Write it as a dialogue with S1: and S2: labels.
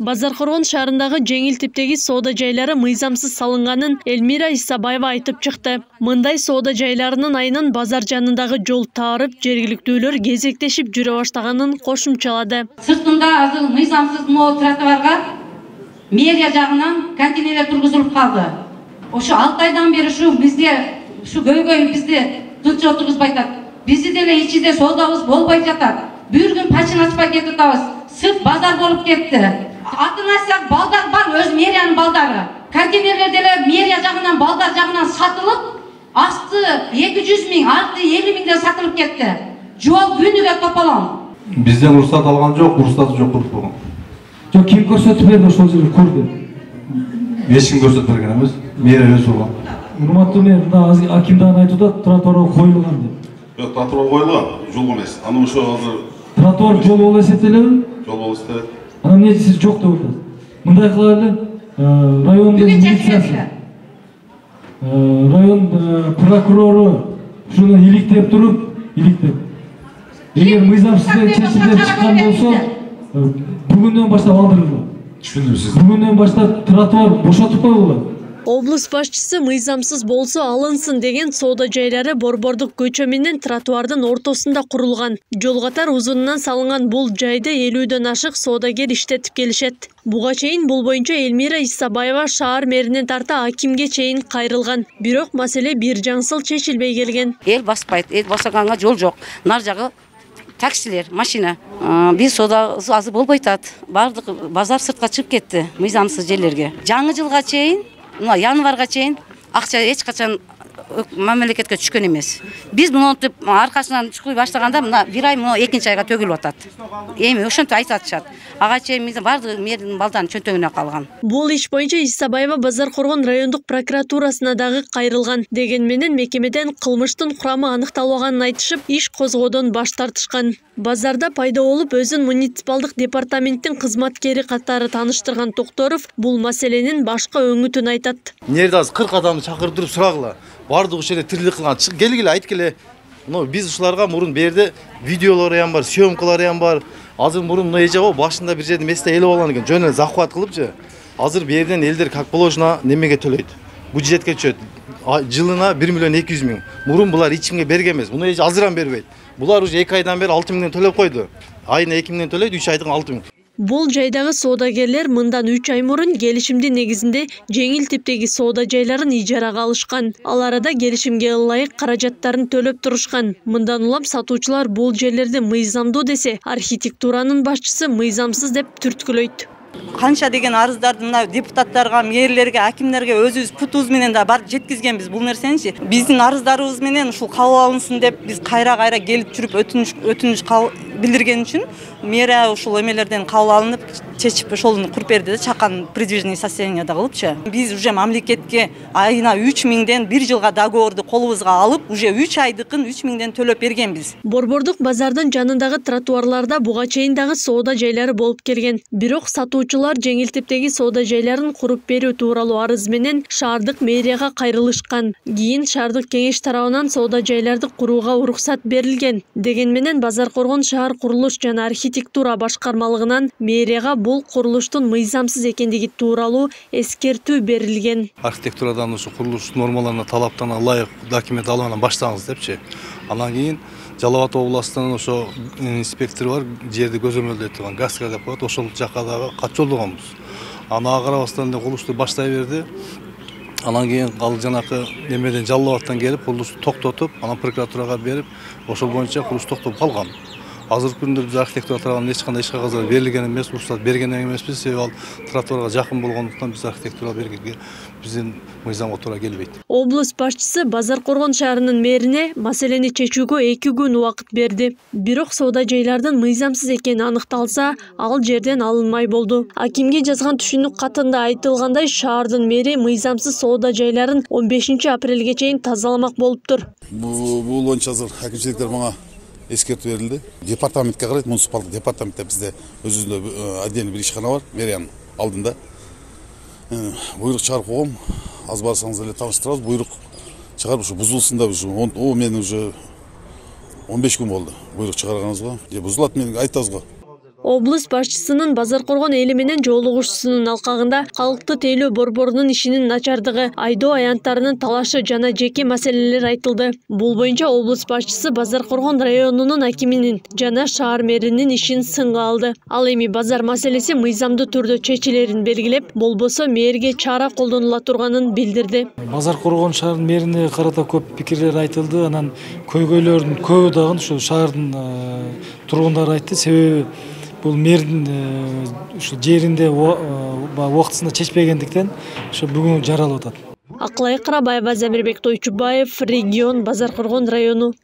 S1: Базаркоргон шаарындагы жеңил типтеги соода жайлары мыйзамсыз салынганын Элмира Исабаева айтып чыкты. Мындай соода жайларынын айынан базар жанындагы жол таарып, жергиликтүүлөр кезектешип жүрө баштаганын кошумчалады.
S2: Сыртында азыр мыйзамсыз тротуарга мэрия жагынан контейнерлер тургузулуп калды. Ошо 6 айдан бери бизде көйгөй бизди тынч отургузбай атат. Бизди деле ичинде соодабыз болбой жатат. Bir gün paçın açpay ketip atабыз. Sırf bazar bolup ketти. Атын айтсак балдар бар, өз мэриянын балдары. Контейнерлерде мэрия жагынан, балдар жагынан сатылып, асты 200 миң, алты 50 миңден сатылып кетти. Жол күнүгө тополон.
S3: Бизден уруксат алган жок, уруксаты жок куруп койгон.
S4: Жок, ким көрсөтүп берди ошол жерди көрдү?
S3: Эч ким көрсөтүп берген эмес, мэрия өзү болгон.
S4: Урматтуу мэр, мына аким дагы айтууда тротуарга коюлган деп.
S5: Жок, тротуарга коюлган, жол эмес. Аны ошо азыр
S4: Тротуар жол болуп эсептелеби?
S5: Жол болуп эсептелет.
S4: Анан эмне сиз жок деп атасыз? Мындай кылалы, райондун милициясы, район прокурору ушуну иликтеп туруп, эгер мыйзамсыз чечимдер чыккан болсо, бүгүндөн баштап алдырылды.
S3: Түшүндүм сиз.
S4: Бүгүндөн баштап тротуар бошотуп коюлат.
S1: Облус башчысы мыйзамсыз болсо алынсын деген соода жайлары Борбордук көчө менен тротуардын ортосунда курулган. Жол катар узунунан салынган бул жайды 50дөн ашык соодагер иштетип келишет. Буга чейин бул боюнча Элмира Исабаева шаар мэринен тарта акимге чейин кайрылган. Бирок маселе бир жаңсыл чечилбей келген.
S2: Эл баспайт, эл басаганга жол жок. Нар жагы таксилер, машина. Биз соода азыр болбой атат. Бардык базар сыртка чыгып кетти мыйзамсыз жерлерге. Жаңы жылга чейин январга чейин акча эч качан мамлекетке түшкөн эмес. Биз мынтип аркасынан чыкпай баштаганда мына бир ай мына экинчи айга төгүлүп атат. Эми ошентип айтышат. Ага чейин биз бардык мэрдин балдарын чөнтөгүнө калган.
S1: Бул иш боюнча Исабаева Базаркоргон райондук прокуратурасына дагы кайрылган. Деген менен мекемеден кылмыштын курамы аныкталганын айтышып, иш козгоодон баш тартышкан. Базарда пайда болуп, өзүн муниципалдык департаменттин кызматкери катары тааныштырган Токторов бул маселенин башка өңүтүн айтат.
S6: Нерде аз 40 адамды чакыртып сурагыла. Бардык ушул жерде тирилик кылган. Келгиле айткеле. Биз ушуларга мурун берди видеолору ham бар, съемкалары ham бар. Азыр мурун мына эже башында бир жерде месте элеп алган экен. Жөн эле захват кылыпчы. Азыр берден элдер как положено немеге төлөйт. Бюджетке түшөт. Жылына 1 миллион 200 миң. Мурун булар ичимге берген эмес. Муну эже азыр ham бербейт. Булар уже 2 айдан бери 6 миңден төлөп койду. Айына 2 миңден төлөйт, 3 айдын 6 миң.
S1: Бул жайдагы соодагерлер мындан 3 ай мурун келишимдин негизинде жеңил типтеги соода жайларын ижарага алышкан. Ал арада келишимге ылайык каражаттарын төлөп турушкан. Мындан улам сатуучулар бул жерлерди мыйзамдуу десе, архитектуранын башчысы мыйзамсыз деп түрткүлөйт.
S7: Канча деген арыздарды мына депутаттарга, мэрлерге, акимдерге өзүбүз путубуз менен да барып жеткизгенбиз бул нерсеничи. Биздин арыздарыбыз менен ушул кабыл алынсын деп биз кайра келип жүрүп өтүнүш билдирген үчүн мэрия ушул эмелерден кабыл алынып, чечип ошолун куруп берди да, чакан предвижный состоянияда кылыпчы. Биз уже мамлекетке айына 3 миңден 1 жылга договорду колубузга алып, уже 3 айдыкын 3 миңден төлөп бергенбиз.
S1: Борбордук базардын жанындагы тротуарларда буга чейин дагы соода жайлары болуп келген. Бирок сатуучулар жеңил типтеги соода жайларын куруп берүү тууралуу арыз менен шаардык мэрияга кайрылышкан. Кийин шаардык кеңеш тарабынан соода жайларды курууга уруксат берилген. Деген менен Базаркоргон шаар курулуш жана архитектура башкармалыгынан мэрияга бул курулуштун мыйзамсыз экендиги тууралуу эскертүү берилген.
S3: Архитектурадан ушу курулуш нормаларына талаптан ылайык документ алуудан баштаңыз депчи. Анан кийин Жалал Абад областынан ошо инспектор бар, жерди көзөмөлдөй турган ГАСК деп коет, ошол жакка дагы кат жолдогонбуз. Ага карабастан курулушту баштай берди. Анан кийин ал жанакы немеден Жалал Абадтан келип курулушту токтотуп, анан прокуратурага берип, ошол боюнча курулуш токтоп калган. Азыркы күндө биз архитектура тарабынан эч кандай иш кагаздар берилген эмес, уруксат берген эмеспиз. Себеби ал тротуарга жакын болгондуктан биз архитектура бергенге биздин мыйзамга туура келбейт.
S1: Облус башчысы Базаркоргон шаарынын мэрине маселени чечүүгө 2 күн убакыт берди. Бирок соода жайлардын мыйзамсыз экени аныкталса, ал жерден алынмай болду. Акимге жазган түшүнүк катында айтылгандай, шаардын мэри мыйзамсыз соода жайларын 15 апрелге чейин тазаламак болуптур.
S5: Бул боюнча азыр акимчиликтер мага эскертүү берилди. Департаментке карайт, муниципалдык департаментте бизде өзүндө отдельный бир ишкана бар, мэриянын алдында. Буйрук чыгарып койгом, аз барсаңыз эле тааныштырабыз. Буйрук чыгарып ушу бузулсын деп мен уже 15 күн болду. Буйрук чыгарганыбызга. Бузулат, мен айтабыз го.
S1: Облус башчысынын Базаркоргон эли менен жолугушуусунун алкагында калкты тейлөө борборунун ишинин начардыгы, айдоо аянттарынын талашы жана жеке маселелер айтылды. Бул боюнча облус башчысы Базаркоргон районунун акиминин жана шаар мэринин ишин сынга алды. Ал эми базар маселеси мыйзамдуу түрдө чечилерин белгилеп, болбосо мэрге чара колдонула турганын билдирди.
S4: Базаркоргон шаарынын мэрине карата көп пикирлер айтылды. Анан көйгөйлөрдүн көбү дагы ушу шаардын тургундары айтты. Себеби бул мэрдин ушу жеринде убактысында чечпегендиктен ушу бүгүн жаралып атат.
S1: Акылай Карабаева, Замирбек Тойчубаев, регион, Базаркоргон району.